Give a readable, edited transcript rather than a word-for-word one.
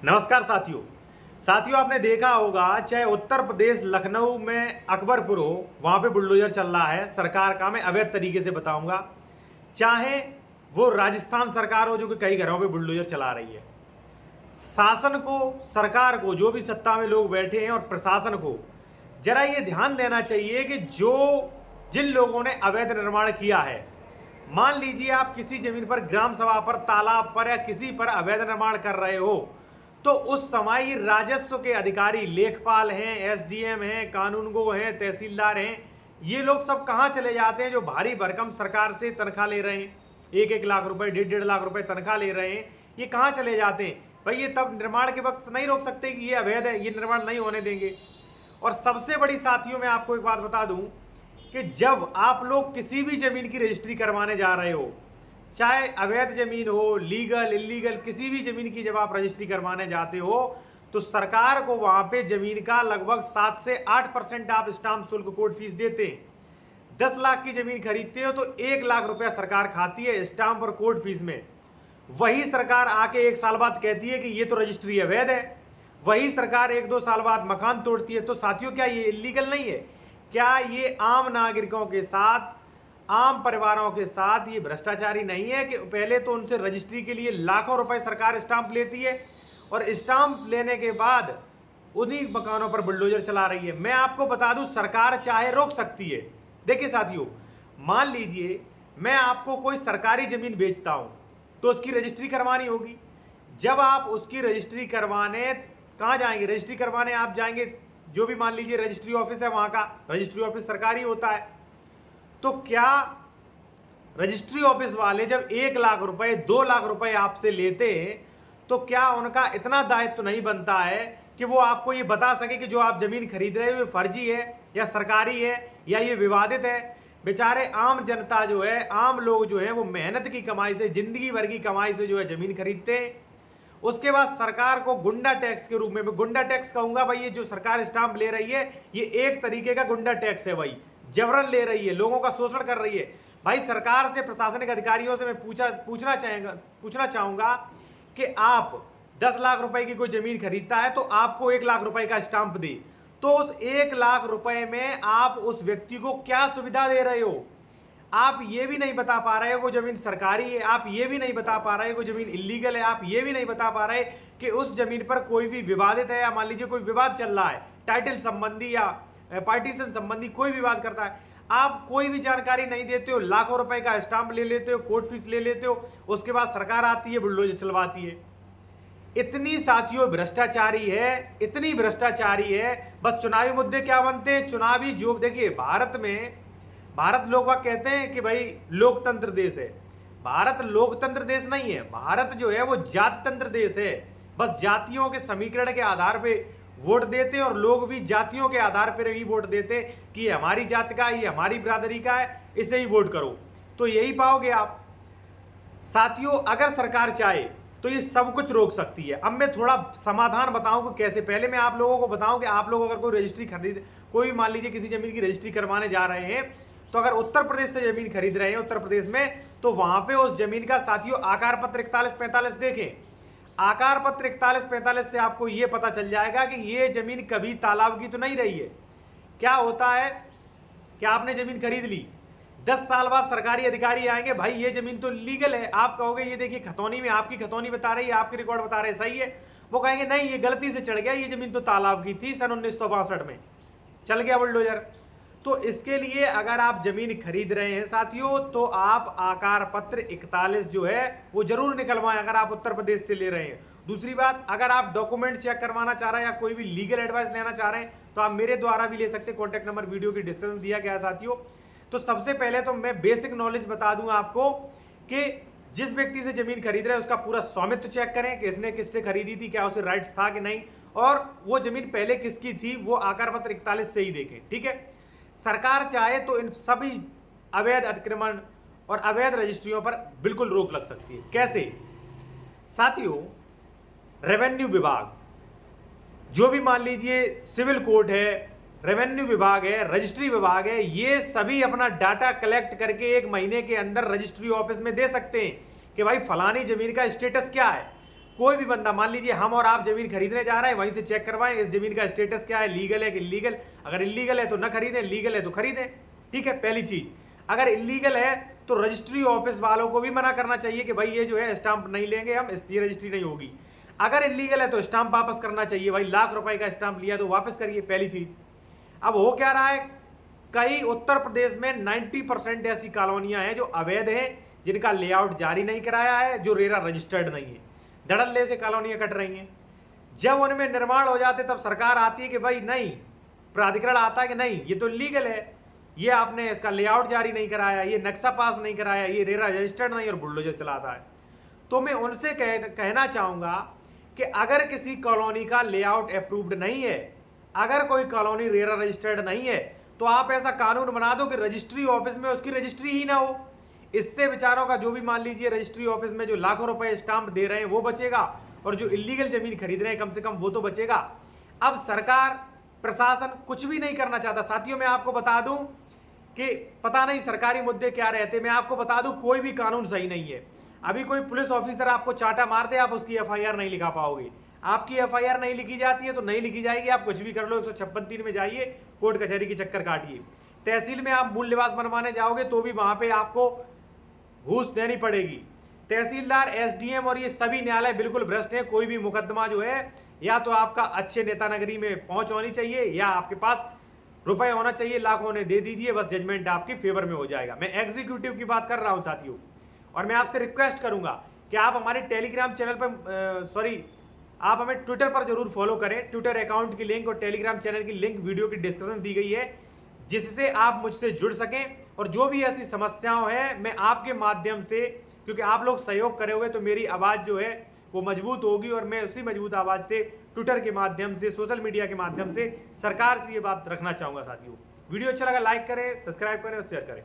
नमस्कार साथियों आपने देखा होगा चाहे उत्तर प्रदेश लखनऊ में अकबरपुर हो, वहां पे बुलडोजर चल रहा है सरकार का। मैं अवैध तरीके से बताऊंगा। चाहे वो राजस्थान सरकार हो जो कि कई घरों पे बुलडोजर चला रही है। शासन को, सरकार को, जो भी सत्ता में लोग बैठे हैं और प्रशासन को जरा ये ध्यान देना चाहिए कि जिन लोगों ने अवैध निर्माण किया है, मान लीजिए आप किसी जमीन पर, ग्राम सभा पर, तालाब पर या किसी पर अवैध निर्माण कर रहे हो, तो उस समय राजस्व के अधिकारी, लेखपाल हैं, एसडीएम हैं, कानूनगो हैं, तहसीलदार हैं, ये लोग सब कहां चले जाते हैं जो भारी भरकम सरकार से तनख्वाह ले रहे हैं, 1-1 लाख रुपए, 1.5 लाख रुपए तनख्वाह ले रहे हैं। ये कहां चले जाते हैं भाई? ये तब निर्माण के वक्त नहीं रोक सकते कि ये अवैध है, ये निर्माण नहीं होने देंगे। और सबसे बड़ी साथियों, मैं आपको एक बात बता दूं कि जब आप लोग किसी भी जमीन की रजिस्ट्री करवाने जा रहे हो, चाहे अवैध जमीन हो, लीगल इलीगल, किसी भी जमीन की जब आप रजिस्ट्री करवाने जाते हो तो सरकार को वहां पे जमीन का लगभग 7 से 8% आप स्टाम्प शुल्क, कोर्ट फीस देते हैं। 10 लाख की जमीन खरीदते हो तो 1 लाख रुपया सरकार खाती है स्टाम्प और कोर्ट फीस में। वही सरकार आके 1 साल बाद कहती है कि ये तो रजिस्ट्री अवैध है। वही सरकार 1-2 साल बाद मकान तोड़ती है। तो साथियों, क्या ये इलीगल नहीं है? क्या ये आम नागरिकों के साथ, आम परिवारों के साथ ये भ्रष्टाचारी नहीं है कि पहले तो उनसे रजिस्ट्री के लिए लाखों रुपए सरकार स्टाम्प लेती है और स्टाम्प लेने के बाद उन्हीं मकानों पर बुलडोजर चला रही है? मैं आपको बता दूं, सरकार चाहे रोक सकती है। देखिए साथियों, मान लीजिए मैं आपको कोई सरकारी जमीन बेचता हूं तो उसकी रजिस्ट्री करवानी होगी। जब आप उसकी रजिस्ट्री करवाने कहां जाएंगे? रजिस्ट्री करवाने आप जाएंगे, जो भी मान लीजिए रजिस्ट्री ऑफिस है, वहां का रजिस्ट्री ऑफिस सरकारी होता है। तो क्या रजिस्ट्री ऑफिस वाले जब 1 लाख रुपए, 2 लाख रुपए आपसे लेते हैं तो क्या उनका इतना दायित्व तो नहीं बनता है कि वो आपको ये बता सके कि जो आप जमीन खरीद रहे हो ये फर्जी है या सरकारी है या ये विवादित है? बेचारे आम जनता जो है, आम लोग जो है, वो मेहनत की कमाई से, जिंदगी भर की कमाई से जो है जमीन खरीदते हैं। उसके बाद सरकार को गुंडा टैक्स के रूप में, मैं गुंडा टैक्स कहूंगा भाई, ये जो सरकार स्टाम्प ले रही है ये एक तरीके का गुंडा टैक्स है भाई। जबरन ले रही है, लोगों का शोषण कर रही है भाई। सरकार से, प्रशासनिक अधिकारियों से मैं पूछना चाहूंगा कि आप 10 लाख रुपए की कोई जमीन खरीदता है तो आपको 1 लाख रुपए का स्टाम्प दे, तो उस 1 लाख रुपए में आप उस व्यक्ति को क्या सुविधा दे रहे हो? आप ये भी नहीं बता पा रहे हो वो जमीन सरकारी है, आप ये भी नहीं बता पा रहे हो वो जमीन इलीगल है, आप ये भी नहीं बता पा रहे कि उस जमीन पर कोई भी विवादित है, या मान लीजिए कोई विवाद चल रहा है, टाइटल संबंधी या पार्टीशन संबंधी कोई विवाद करता है, आप कोई भी जानकारी नहीं देते हो, लाखों रुपए का स्टाम्प ले लेते हो, कोर्ट फीस ले लेते हो, उसके बाद सरकार आती है, बुलडोजर चलवाती है। इतनी साथियों भ्रष्टाचारी है, इतनी भ्रष्टाचारी है। बस चुनावी मुद्दे क्या बनते हैं? चुनावी जोक। देखिए, भारत लोग कहते हैं कि भाई लोकतंत्र देश है। भारत लोकतंत्र देश नहीं है। भारत जो है वो जातितंत्र देश है। बस जातियों के समीकरण के आधार पे वोट देते हैं और लोग भी जातियों के आधार पर ही वोट देते हैं कि ये हमारी जाति का है, ये हमारी बिरादरी का है, इसे ही वोट करो। तो यही पाओगे आप। साथियों, अगर सरकार चाहे तो ये सब कुछ रोक सकती है। अब मैं थोड़ा समाधान बताऊं कि कैसे। पहले मैं आप लोगों को बताऊं कि आप लोग अगर कोई रजिस्ट्री खरीद, कोई मान लीजिए किसी जमीन की रजिस्ट्री करवाने जा रहे हैं, तो अगर उत्तर प्रदेश से जमीन खरीद रहे हैं, उत्तर प्रदेश में, तो वहां पे उस जमीन का साथियों आकार पत्र 4145 देखें। आकार पत्र 4145 से आपको यह पता चल जाएगा कि ये जमीन कभी तालाब की तो नहीं रही है। क्या होता है कि आपने जमीन खरीद ली, 10 साल बाद सरकारी अधिकारी आएंगे, भाई ये जमीन तो लीगल है। आप कहोगे ये देखिए खतौनी में, आपकी खतौनी बता रही है, आपके रिकॉर्ड बता रहे सही है। वो कहेंगे नहीं, ये गलती से चढ़ गया, ये जमीन तो तालाब की थी, सन 1962 में चल गया बुलडोजर। तो इसके लिए अगर आप जमीन खरीद रहे हैं साथियों, तो आप आकार पत्र 41 जो है वो जरूर निकलवाएं, अगर आप उत्तर प्रदेश से ले रहे हैं। दूसरी बात, अगर आप डॉक्यूमेंट चेक करवाना चाह रहे हैं या कोई भी लीगल एडवाइस लेना चाह रहे हैं तो आप मेरे द्वारा भी ले सकते हैं। कॉन्टैक्ट नंबर वीडियो की डिस्क्रिप्शन में दिया गया है साथियों। तो सबसे पहले तो मैं बेसिक नॉलेज बता दूं आपको कि जिस व्यक्ति से जमीन खरीद रहे हैं उसका पूरा स्वामित्व चेक करें कि इसने किससे खरीदी थी, क्या उसे राइट्स था कि नहीं, और वो जमीन पहले किसकी थी वो आकार पत्र 41 से ही देखें। ठीक है। सरकार चाहे तो इन सभी अवैध अतिक्रमण और अवैध रजिस्ट्रियों पर बिल्कुल रोक लग सकती है। कैसे? साथियों, रेवेन्यू विभाग, जो भी मान लीजिए सिविल कोर्ट है, रेवेन्यू विभाग है, रजिस्ट्री विभाग है, ये सभी अपना डाटा कलेक्ट करके 1 महीने के अंदर रजिस्ट्री ऑफिस में दे सकते हैं कि भाई फलानी जमीन का स्टेटस क्या है। कोई भी बंदा, मान लीजिए हम और आप जमीन खरीदने जा रहे हैं, वहीं से चेक करवाएं इस जमीन का स्टेटस क्या है, लीगल है कि इलीगल। अगर इलीगल है तो ना खरीदें, लीगल है तो खरीदें। ठीक है, पहली चीज। अगर इलीगल है तो रजिस्ट्री ऑफिस वालों को भी मना करना चाहिए कि भाई ये जो है स्टांप नहीं लेंगे हम, ये रजिस्ट्री नहीं होगी। अगर इलीगल है तो स्टांप वापस करना चाहिए, भाई लाख रुपए का स्टांप लिया तो वापस करिए, पहली चीज। अब हो क्या रहा है, कई उत्तर प्रदेश में 90% ऐसी कॉलोनियां हैं जो अवैध हैं, जिनका लेआउट जारी नहीं कराया है, जो रेरा रजिस्टर्ड नहीं है। धड़ल्ले से कॉलोनियां कट रही हैं। जब उनमें निर्माण हो जाते तब सरकार आती है कि भाई नहीं, प्राधिकरण आता है कि नहीं ये तो लीगल है, ये आपने इसका लेआउट जारी नहीं कराया, ये नक्शा पास नहीं कराया, ये रेरा रजिस्टर्ड नहीं, और बुलडोजर चलाता है। तो मैं उनसे कहना चाहूंगा कि अगर किसी कॉलोनी का लेआउट अप्रूव्ड नहीं है, अगर कोई कॉलोनी रेरा रजिस्टर्ड नहीं है, तो आप ऐसा कानून बना दो कि रजिस्ट्री ऑफिस में उसकी रजिस्ट्री ही ना हो। इससे बेचारों का जो भी मान लीजिए रजिस्ट्री ऑफिस में जो लाखों रुपए स्टांप दे रहे हैं वो बचेगा, और जो इलीगल जमीन खरीद रहे हैं कम से कम वो तो बचेगा। अब सरकार प्रशासन कुछ भी नहीं करना चाहता। साथियों, मैं आपको बता दूं कि पता नहीं सरकारी मुद्दे क्या रहते, मैं आपको बता दूं कोई भी कानून सही नहीं है। अभी कोई पुलिस ऑफिसर आपको चांटा मार दे, आप उसकी एफआईआर नहीं लिखा पाओगे। आपकी एफआईआर नहीं लिखी जाती है तो नहीं लिखी जाएगी, आप कुछ भी कर लो, 156(3) में जाइए, कोर्ट कचहरी के चक्कर काटिए। तहसील में आप मूल निवास बनवाने जाओगे तो भी वहां पे आपको घूस देनी पड़ेगी। तहसीलदार, एसडीएम और ये सभी न्यायालय बिल्कुल भ्रष्ट हैं। कोई भी मुकदमा जो है, या तो आपका अच्छे नेता नगरी में पहुंच होनी चाहिए, या आपके पास रुपए होना चाहिए, लाखों ने दे दीजिए, बस जजमेंट आपकी फेवर में हो जाएगा। मैं एग्जीक्यूटिव की बात कर रहा हूं साथियों। और मैं आपसे रिक्वेस्ट करूंगा कि आप हमारे टेलीग्राम चैनल पर आप हमें ट्विटर पर जरूर फॉलो करें। ट्विटर अकाउंट की लिंक और टेलीग्राम चैनल की लिंक वीडियो की डिस्क्रिप्शन दी गई है, जिससे आप मुझसे जुड़ सकें। और जो भी ऐसी समस्याओं है, मैं आपके माध्यम से, क्योंकि आप लोग सहयोग करोगे तो मेरी आवाज़ जो है वो मजबूत होगी, और मैं उसी मजबूत आवाज़ से ट्विटर के माध्यम से, सोशल मीडिया के माध्यम से सरकार से ये बात रखना चाहूँगा। साथियों, वीडियो अच्छा लगा लाइक करें, सब्सक्राइब करें और शेयर करें।